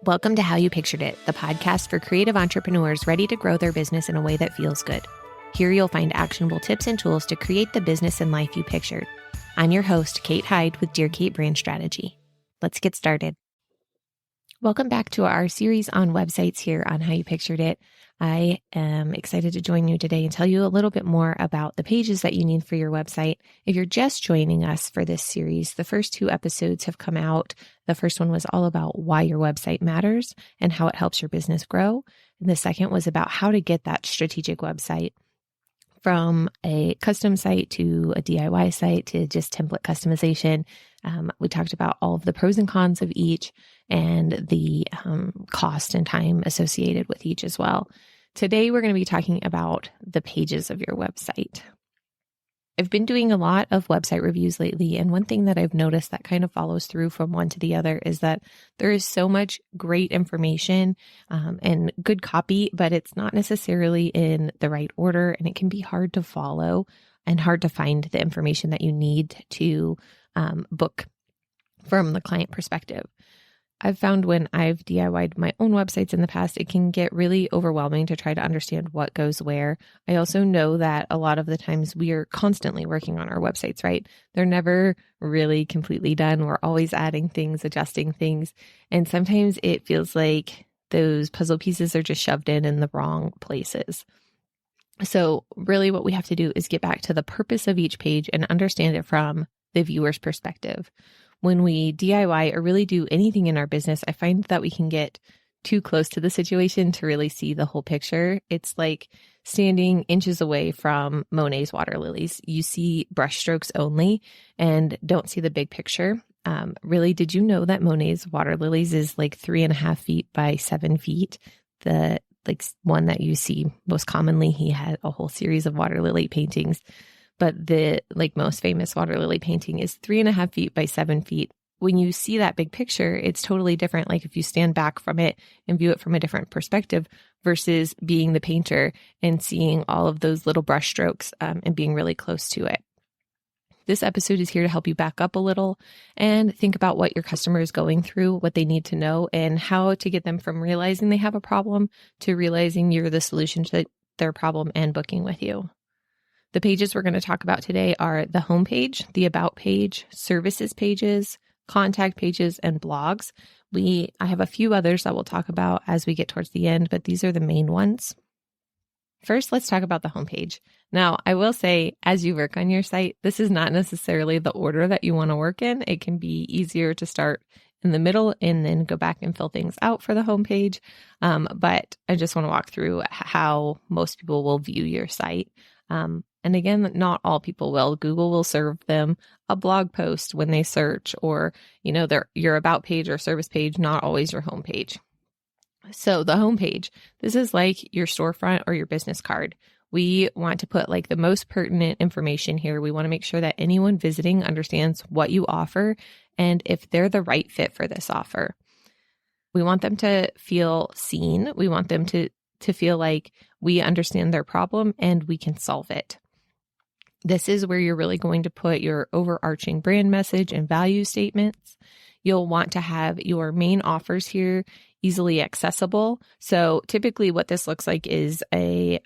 Welcome to How You Pictured It, the podcast for creative entrepreneurs ready to grow their business in a way that feels good. Here you'll find actionable tips and tools to create the business and life you pictured. I'm your host, Kate Hyde with Dear Kate Brand Strategy. Let's get started. Welcome back to our series on websites here on How You Pictured It. I am excited to join you today and tell you a little bit more about the pages that you need for your website. If you're just joining us for this series, the first two episodes have come out. The first one was all about why your website matters and how it helps your business grow. And the second was about how to get that strategic website from a custom site to a DIY site to just template customization. We talked about all of the pros and cons of each and the cost and time associated with each as well. Today, we're going to be talking about the pages of your website. I've been doing a lot of website reviews lately, and one thing that I've noticed that kind of follows through from one to the other is that there is so much great information and good copy, but it's not necessarily in the right order, and it can be hard to follow and hard to find the information that you need to book from the client perspective. I've found when I've DIY'd my own websites in the past, it can get really overwhelming to try to understand what goes where. I also know that a lot of the times we are constantly working on our websites, right? They're never really completely done. We're always adding things, adjusting things. And sometimes it feels like those puzzle pieces are just shoved in the wrong places. So really what we have to do is get back to the purpose of each page and understand it from the viewer's perspective. When we DIY or really do anything in our business, I find that we can get too close to the situation to really see the whole picture. It's like standing inches away from Monet's water lilies. You see brush strokes only and don't see the big picture. Really, did you know that Monet's water lilies is like 3.5 feet by 7 feet? The one that you see most commonly, he had a whole series of water lily paintings. But the most famous water lily painting is 3.5 feet by 7 feet. When you see that big picture, it's totally different. Like if you stand back from it and view it from a different perspective versus being the painter and seeing all of those little brush strokes and being really close to it. This episode is here to help you back up a little and think about what your customer is going through, what they need to know, and how to get them from realizing they have a problem to realizing you're the solution to their problem and booking with you. The pages we're going to talk about today are the home page, the about page, services pages, contact pages, and blogs. I have a few others that we'll talk about as we get towards the end, but these are the main ones. First, let's talk about the home page. Now, I will say, as you work on your site, this is not necessarily the order that you want to work in. It can be easier to start in the middle and then go back and fill things out for the home page. But I just want to walk through how most people will view your site. And again, not all people will. Google will serve them a blog post when they search, or, your about page or service page, not always your home page. So the home page, this is like your storefront or your business card. We want to put the most pertinent information here. We want to make sure that anyone visiting understands what you offer and if they're the right fit for this offer. We want them to feel seen. We want them to feel like we understand their problem and we can solve it. This is where you're really going to put your overarching brand message and value statements. You'll want to have your main offers here easily accessible. So typically what this looks like is a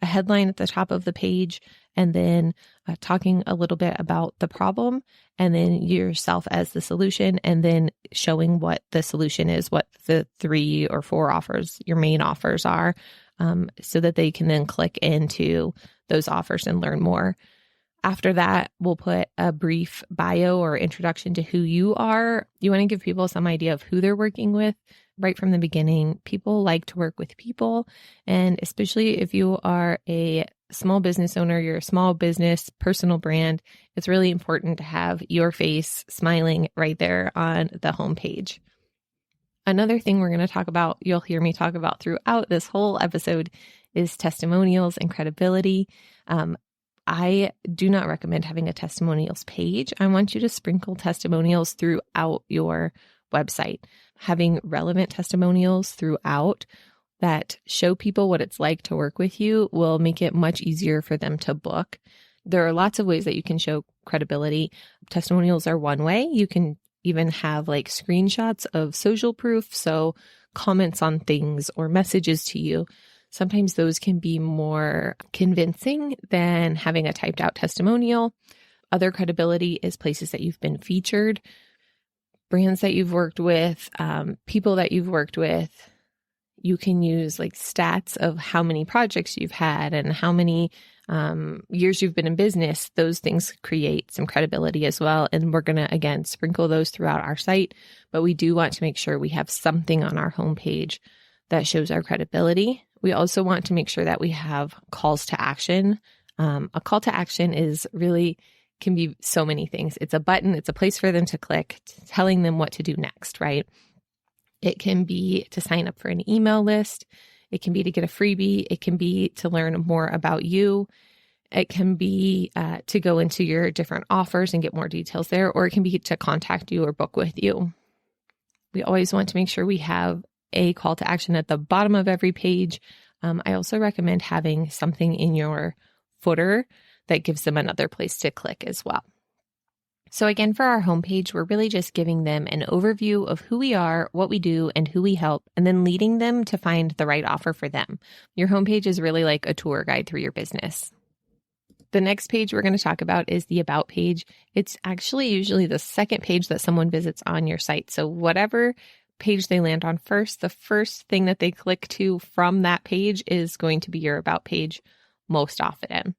headline at the top of the page, and then talking a little bit about the problem, and then yourself as the solution, and then showing what the solution is, what the 3 or 4 offers, your main offers are, so that they can then click into those offers and learn more. After that, we'll put a brief bio or introduction to who you are. You want to give people some idea of who they're working with right from the beginning. People like to work with people. And especially if you are a small business owner, you're a small business, personal brand, it's really important to have your face smiling right there on the homepage. Another thing we're going to talk about, you'll hear me talk about throughout this whole episode, is testimonials and credibility. I do not recommend having a testimonials page. I want you to sprinkle testimonials throughout your website. Having relevant testimonials throughout that show people what it's like to work with you will make it much easier for them to book. There are lots of ways that you can show credibility. Testimonials are one way. You can even have like screenshots of social proof, so comments on things or messages to you, sometimes those can be more convincing than having a typed out testimonial. Other credibility is places that you've been featured, brands that you've worked with, people that you've worked with. You can use like stats of how many projects you've had and how many years you've been in business. Those things create some credibility as well. And we're going to, again, sprinkle those throughout our site. But we do want to make sure we have something on our homepage that shows our credibility. We also want to make sure that we have calls to action. A call to action can be so many things. It's a button. It's a place for them to click, telling them what to do next, right? It can be to sign up for an email list. It can be to get a freebie. It can be to learn more about you. It can be to go into your different offers and get more details there, or it can be to contact you or book with you. We always want to make sure we have a call to action at the bottom of every page. I also recommend having something in your footer that gives them another place to click as well. So again, for our homepage, we're really just giving them an overview of who we are, what we do, and who we help, and then leading them to find the right offer for them. Your homepage is really like a tour guide through your business. The next page we're going to talk about is the About page. It's actually usually the second page that someone visits on your site. So whatever page they land on first, the first thing that they click to from that page is going to be your About page most often.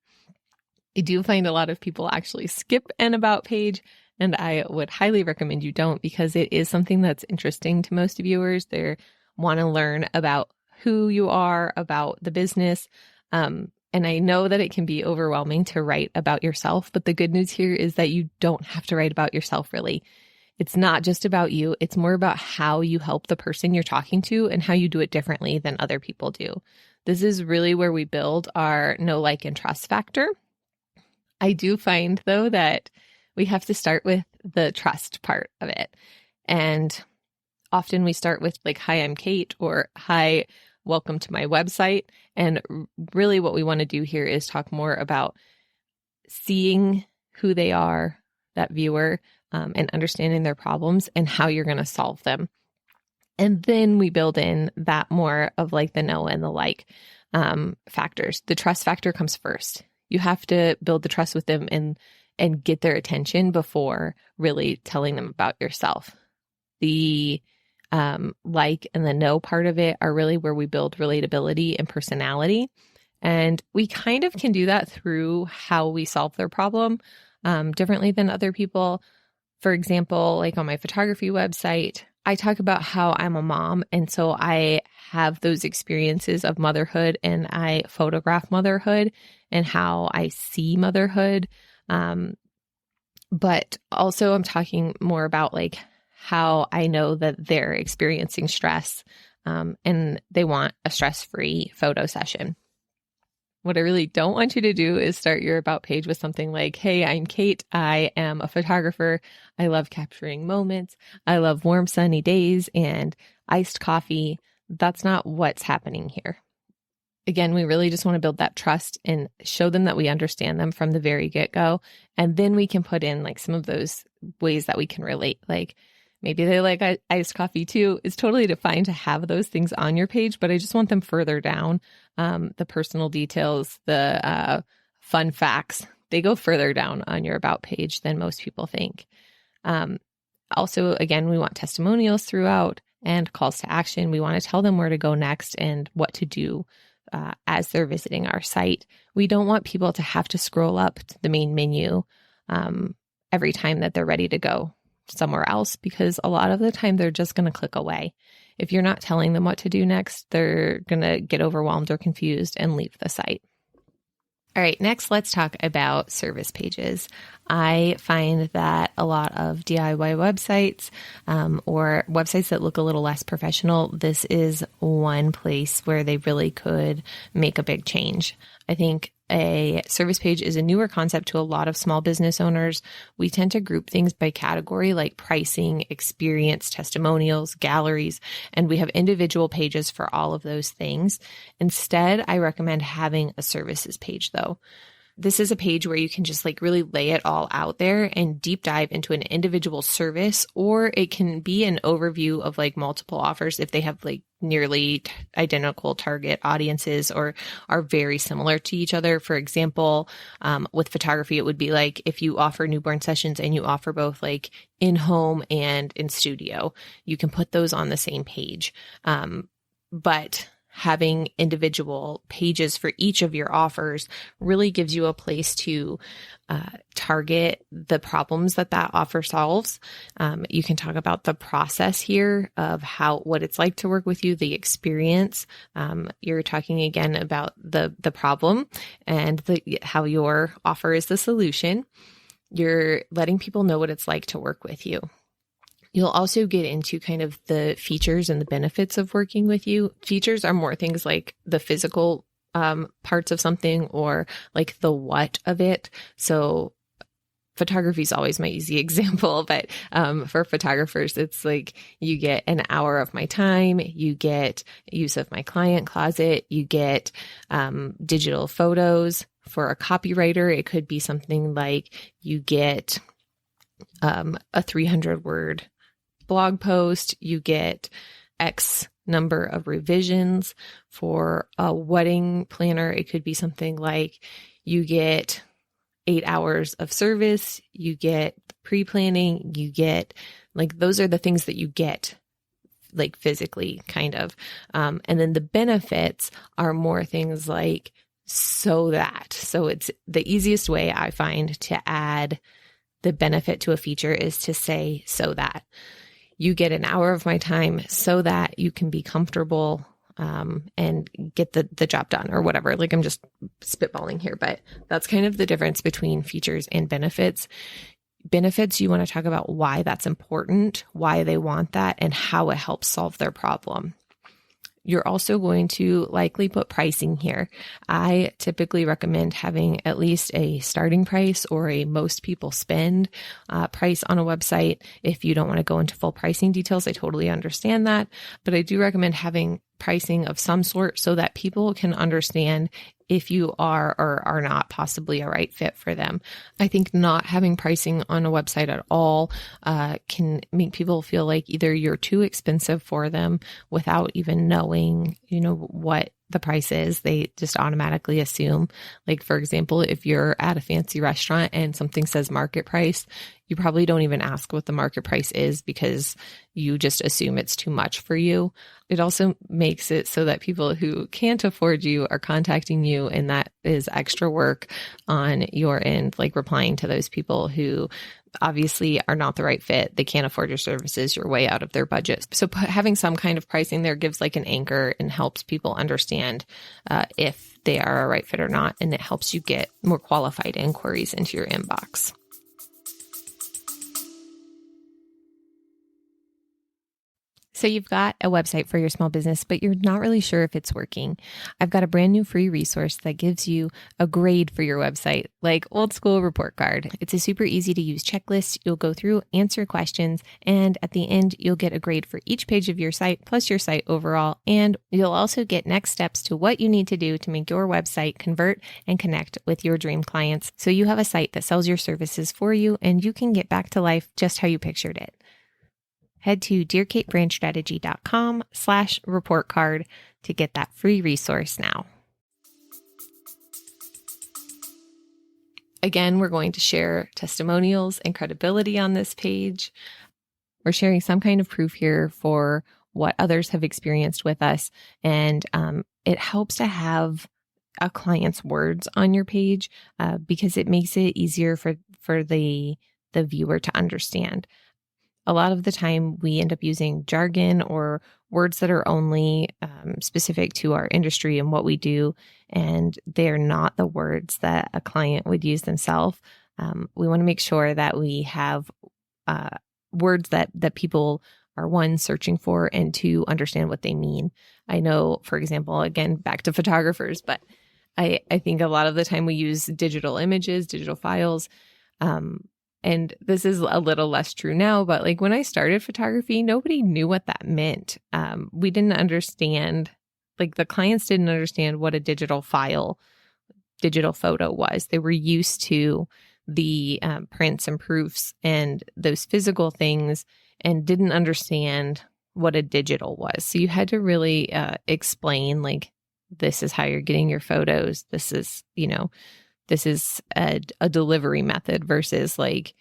I do find a lot of people actually skip an About page, and I would highly recommend you don't, because it is something that's interesting to most viewers. They want to learn about who you are, about the business. And I know that it can be overwhelming to write about yourself, but the good news here is that you don't have to write about yourself, really. It's not just about you. It's more about how you help the person you're talking to and how you do it differently than other people do. This is really where we build our know, like, and trust factor. I do find, though, that we have to start with the trust part of it. And often we start with like, hi, I'm Kate, or hi, welcome to my website. And really what we want to do here is talk more about seeing who they are, that viewer, and understanding their problems and how you're going to solve them. And then we build in that more of like the know and the like factors. The trust factor comes first. You have to build the trust with them and get their attention before really telling them about yourself. The like and the know part of it are really where we build relatability and personality. And we kind of can do that through how we solve their problem differently than other people. For example, like on my photography website, I talk about how I'm a mom. And so I have those experiences of motherhood, and I photograph motherhood and how I see motherhood. But also I'm talking more about like how I know that they're experiencing stress and they want a stress-free photo session. What I really don't want you to do is start your About page with something like, hey, I'm Kate. I am a photographer. I love capturing moments. I love warm, sunny days and iced coffee. That's not what's happening here. Again, we really just want to build that trust and show them that we understand them from the very get-go. And then we can put in like some of those ways that we can relate. Like maybe they like iced coffee too. It's totally fine to have those things on your page, but I just want them further down. The personal details, the fun facts, they go further down on your About page than most people think. Also, again, we want testimonials throughout and calls to action. We want to tell them where to go next and what to do as they're visiting our site. We don't want people to have to scroll up to the main menu every time that they're ready to go somewhere else, because a lot of the time they're just going to click away. If you're not telling them what to do next, they're going to get overwhelmed or confused and leave the site. All right, next, let's talk about service pages. I find that a lot of DIY websites or websites that look a little less professional, this is one place where they really could make a big change. I think a service page is a newer concept to a lot of small business owners. We tend to group things by category like pricing, experience, testimonials, galleries, and we have individual pages for all of those things. Instead, I recommend having a services page though. This is a page where you can just like really lay it all out there and deep dive into an individual service, or it can be an overview of like multiple offers if they have like nearly identical target audiences or are very similar to each other. For example, with photography, it would be like if you offer newborn sessions and you offer both like in home and in studio, you can put those on the same page. But having individual pages for each of your offers really gives you a place to target the problems that offer solves. You can talk about the process here of what it's like to work with you, the experience. You're talking again about the problem and how your offer is the solution. You're letting people know what it's like to work with you. You'll also get into kind of the features and the benefits of working with you. Features are more things like the physical parts of something or like the what of it. So photography is always my easy example, but for photographers, it's like you get an hour of my time, you get use of my client closet, you get digital photos. For a copywriter, it could be something like you get a 300-word blog post, you get X number of revisions. For a wedding planner, it could be something like you get 8 hours of service, you get pre-planning, you get like, those are the things that you get like physically kind of. And then the benefits are more things like so it's the easiest way I find to add the benefit to a feature is to say, so that you get an hour of my time so that you can be comfortable and get the job done or whatever. Like I'm just spitballing here, but that's kind of the difference between features and benefits. Benefits, you want to talk about why that's important, why they want that, and how it helps solve their problem. You're also going to likely put pricing here. I typically recommend having at least a starting price or a most people spend price on a website. If you don't want to go into full pricing details, I totally understand that. But I do recommend having pricing of some sort so that people can understand if you are or are not possibly a right fit for them. I think not having pricing on a website at all can make people feel like either you're too expensive for them without even knowing, what the price is. They just automatically assume, like, for example, if you're at a fancy restaurant and something says market price, you probably don't even ask what the market price is because you just assume it's too much for you. It also makes it so that people who can't afford you are contacting you, and that is extra work on your end, like replying to those people who obviously are not the right fit. They can't afford your services. You're way out of their budget. So having some kind of pricing there gives like an anchor and helps people understand if they are a right fit or not. And it helps you get more qualified inquiries into your inbox. So you've got a website for your small business, but you're not really sure if it's working. I've got a brand new free resource that gives you a grade for your website, like old school report card. It's a super easy to use checklist. You'll go through, answer questions, and at the end, you'll get a grade for each page of your site, plus your site overall. And you'll also get next steps to what you need to do to make your website convert and connect with your dream clients. So you have a site that sells your services for you, and you can get back to life just how you pictured it. Head to dearkatebrandstrategy.com/report card to get that free resource now. Again, we're going to share testimonials and credibility on this page. We're sharing some kind of proof here for what others have experienced with us. And it helps to have a client's words on your page because it makes it easier for the viewer to understand. A lot of the time we end up using jargon or words that are only specific to our industry and what we do, and they're not the words that a client would use themselves. We want to make sure that we have words that people are, one, searching for, and two, understand what they mean. I know, for example, again, back to photographers, but I think a lot of the time we use digital images, digital files, and this is a little less true now, but like when I started photography, nobody knew what that meant. We didn't understand, like the clients didn't understand what a digital file digital photo was. They were used to the prints and proofs and those physical things and didn't understand what a digital was. So you had to really explain, like, this is how you're getting your photos. This is, this is a delivery method versus like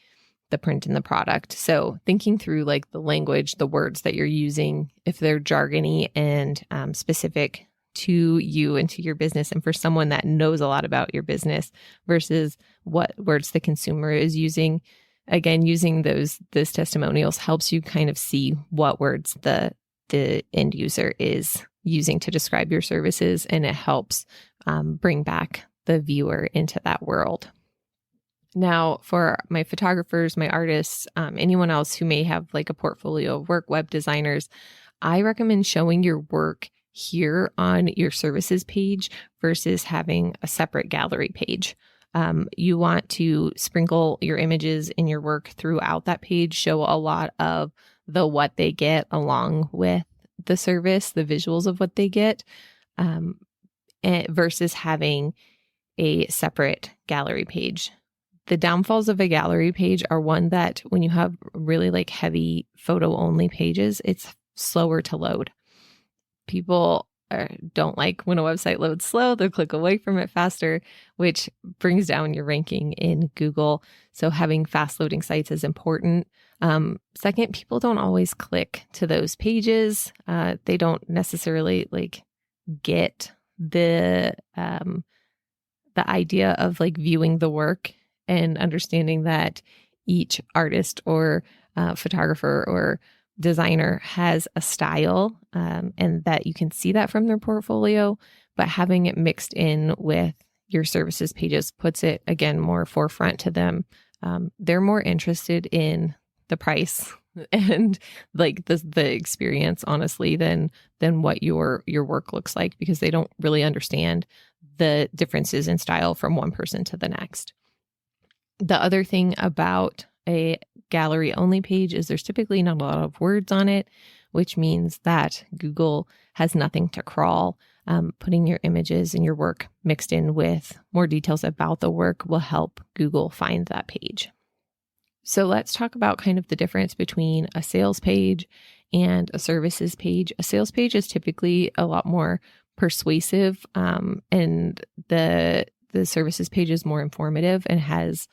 the print and the product. So thinking through like the language, the words that you're using, if they're jargony and specific to you and to your business, and for someone that knows a lot about your business versus what words the consumer is using. Again, using those testimonials helps you kind of see what words the end user is using to describe your services, and it helps bring back the viewer into that world. Now, for my photographers, my artists, anyone else who may have like a portfolio of work, web designers, I recommend showing your work here on your services page versus having a separate gallery page. You want to sprinkle your images in your work throughout that page, show a lot of the what they get along with the service, the visuals of what they get, versus having a separate gallery page. The downfalls of a gallery page are one that when you have really like heavy photo only pages, it's slower to load. People don't like when a website loads slow. They'll click away from it faster, which brings down your ranking in Google. So having fast loading sites is important. Second, people don't always click to those pages. They don't necessarily like get the idea of like viewing the work and understanding that each artist or photographer or designer has a style, and that you can see that from their portfolio, but having it mixed in with your services pages puts it again more forefront to them. They're more interested in the price and like the experience, honestly, than what your work looks like, because they don't really understand the differences in style from one person to the next. The other thing about a gallery only page is there's typically not a lot of words on it, which means that Google has nothing to crawl. Putting your images and your work mixed in with more details about the work will help Google find that page. So let's talk about kind of the difference between a sales page and a services page. A sales page is typically a lot more persuasive, and the services page is more informative and has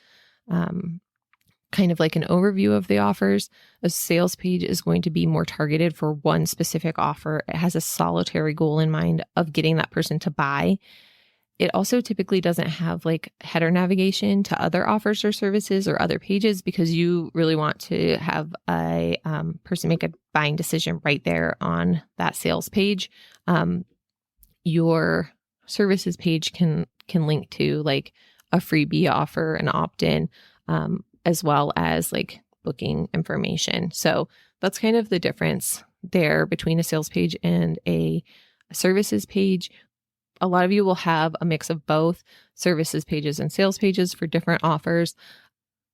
kind of like an overview of the offers. A sales page is going to be more targeted for one specific offer. It has a solitary goal in mind of getting that person to buy. It also typically doesn't have like header navigation to other offers or services or other pages, because you really want to have a person make a buying decision right there on that sales page. Your services page can link to like a freebie offer, an opt-in, as well as like booking information. So that's kind of the difference there between a sales page and a services page. A lot of you will have a mix of both services pages and sales pages for different offers,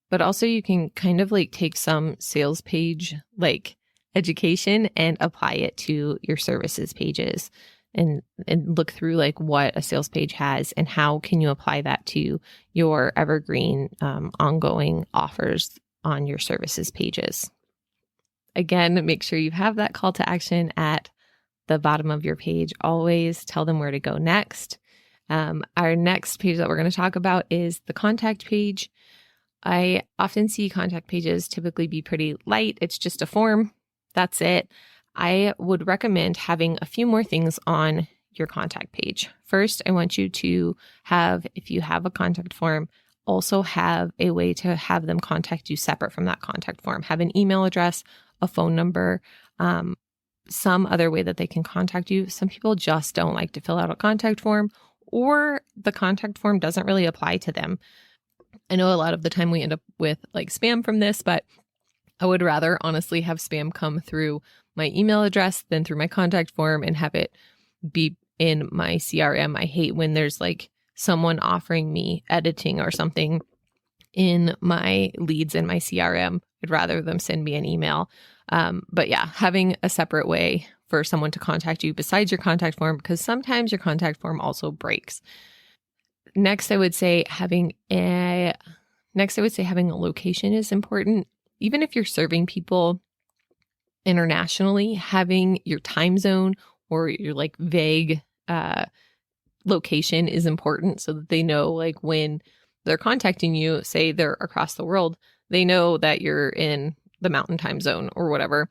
but also you can kind of like take some sales page like education and apply it to your services pages. And look through like what a sales page has and how can you apply that to your evergreen ongoing offers on your services pages. Again, make sure you have that call to action at the bottom of your page. Always tell them where to go next. Our next page that we're going to talk about is the contact page. I often see contact pages typically be pretty light. It's just a form. That's it. I would recommend having a few more things on your contact page. First, I want you to have, if you have a contact form, also have a way to have them contact you separate from that contact form. Have an email address, a phone number, some other way that they can contact you. Some people just don't like to fill out a contact form, or the contact form doesn't really apply to them. I know a lot of the time we end up with like spam from this, but I would rather honestly have spam come through my email address than through my contact form and have it be in my CRM. I hate when there's like someone offering me editing or something in my leads in my CRM. I'd rather them send me an email. But yeah, having a separate way for someone to contact you besides your contact form, because sometimes your contact form also breaks. Next, I would say having a location is important. Even if you're serving people internationally, having your time zone or your like vague location is important so that they know like when they're contacting you, say they're across the world, they know that you're in the mountain time zone or whatever.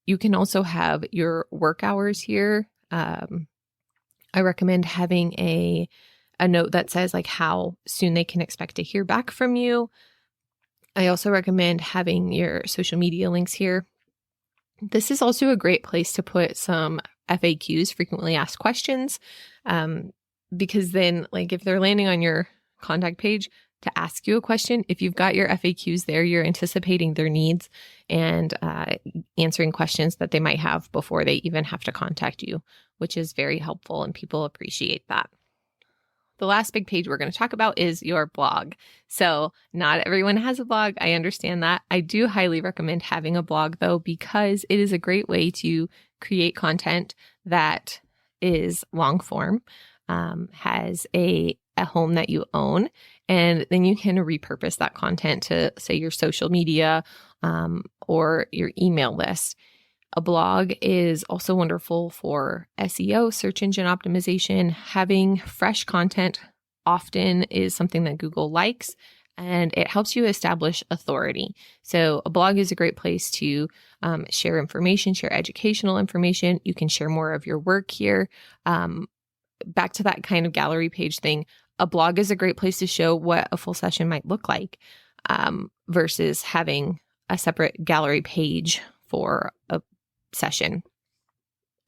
You can also have your work hours here. I recommend having a note that says like how soon they can expect to hear back from you. I also recommend having your social media links here. This is also a great place to put some FAQs, frequently asked questions, because then like if they're landing on your contact page to ask you a question, if you've got your FAQs there, you're anticipating their needs and answering questions that they might have before they even have to contact you, which is very helpful and people appreciate that. The last big page we're going to talk about is your blog. So not everyone has a blog. I understand that. I do highly recommend having a blog though, because it is a great way to create content that is long form, has a home that you own, and then you can repurpose that content to say your social media or your email list. A blog is also wonderful for SEO, search engine optimization. Having fresh content often is something that Google likes, and it helps you establish authority. So a blog is a great place to share information, share educational information. You can share more of your work here. Back to that kind of gallery page thing, a blog is a great place to show what a full session might look like versus having a separate gallery page for a session.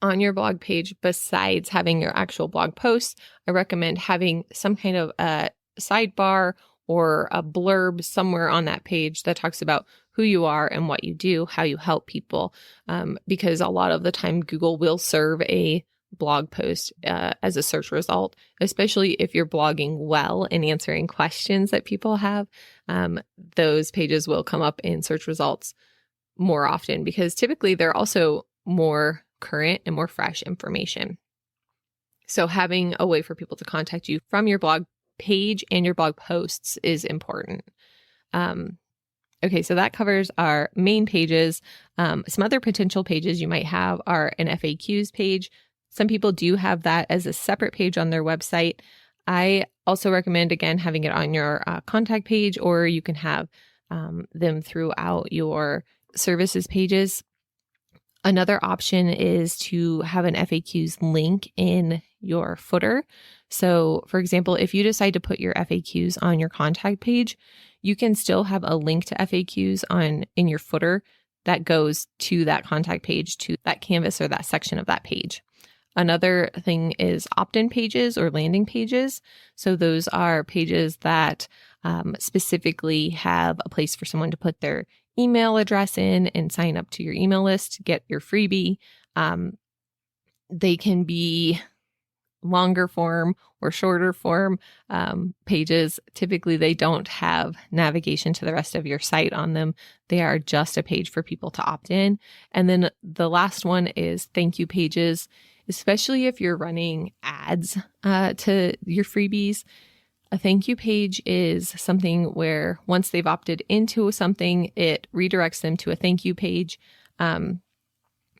On your blog page, besides having your actual blog posts, I recommend having some kind of a sidebar or a blurb somewhere on that page that talks about who you are and what you do, how you help people, because a lot of the time Google will serve a blog post as a search result, especially if you're blogging well and answering questions that people have. Those pages will come up in search results more often because typically they're also more current and more fresh information. So having a way for people to contact you from your blog page and your blog posts is important. Okay, so that covers our main pages. Some other potential pages you might have are an FAQs page. Some people do have that as a separate page on their website. I also recommend, again, having it on your contact page, or you can have them throughout your services pages. Another option is to have an FAQs link in your footer. So for example, if you decide to put your FAQs on your contact page, you can still have a link to FAQs in your footer that goes to that contact page, to that canvas or that section of that page. Another thing is opt-in pages or landing pages. So those are pages that specifically have a place for someone to put their email address in and sign up to your email list to get your freebie. They can be longer form or shorter form pages. Typically, they don't have navigation to the rest of your site on them. They are just a page for people to opt in. And then the last one is thank you pages, especially if you're running ads to your freebies. A thank you page is something where once they've opted into something, it redirects them to a thank you page.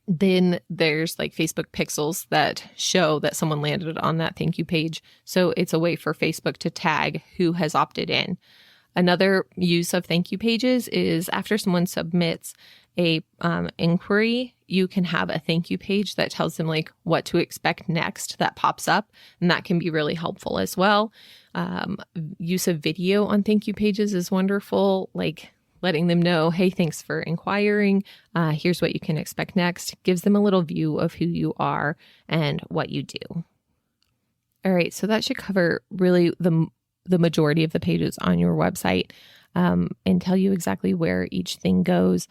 Then there's like Facebook pixels that show that someone landed on that thank you page. So it's a way for Facebook to tag who has opted in. Another use of thank you pages is after someone submits a inquiry, you can have a thank you page that tells them like what to expect next that pops up. And that can be really helpful as well. Use of video on thank you pages is wonderful. Like letting them know, hey, thanks for inquiring. Here's what you can expect next. Gives them a little view of who you are and what you do. All right. So that should cover really the majority of the pages on your website and tell you exactly where each thing goes.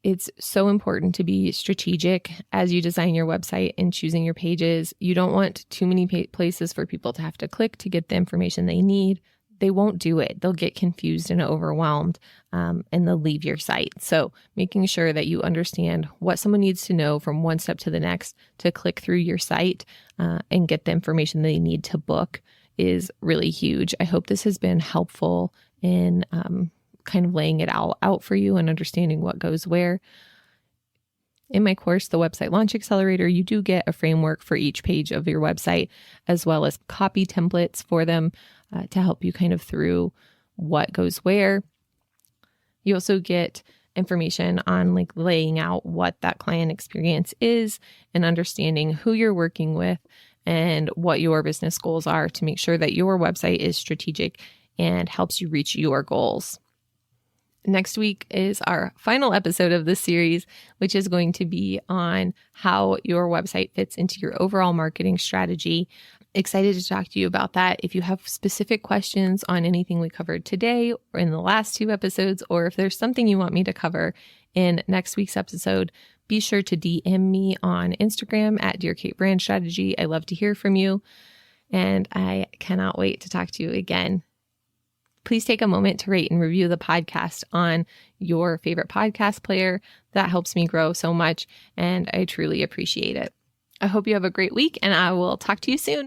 It's so important to be strategic as you design your website and choosing your pages. You don't want too many places for people to have to click to get the information they need. They won't do it. They'll get confused and overwhelmed and they'll leave your site. So making sure that you understand what someone needs to know from one step to the next to click through your site and get the information they need to book is really huge. I hope this has been helpful in kind of laying it all out for you and understanding what goes where. In my course, the Website Launch Accelerator, you do get a framework for each page of your website, as well as copy templates for them to help you kind of through what goes where. You also get information on like laying out what that client experience is and understanding who you're working with and what your business goals are to make sure that your website is strategic and helps you reach your goals. Next week is our final episode of this series, which is going to be on how your website fits into your overall marketing strategy. Excited to talk to you about that. If you have specific questions on anything we covered today or in the last 2 episodes, or if there's something you want me to cover in next week's episode, be sure to DM me on Instagram at Dear Kate Brand Strategy. I love to hear from you, and I cannot wait to talk to you again. Please take a moment to rate and review the podcast on your favorite podcast player. That helps me grow so much, and I truly appreciate it. I hope you have a great week, and I will talk to you soon.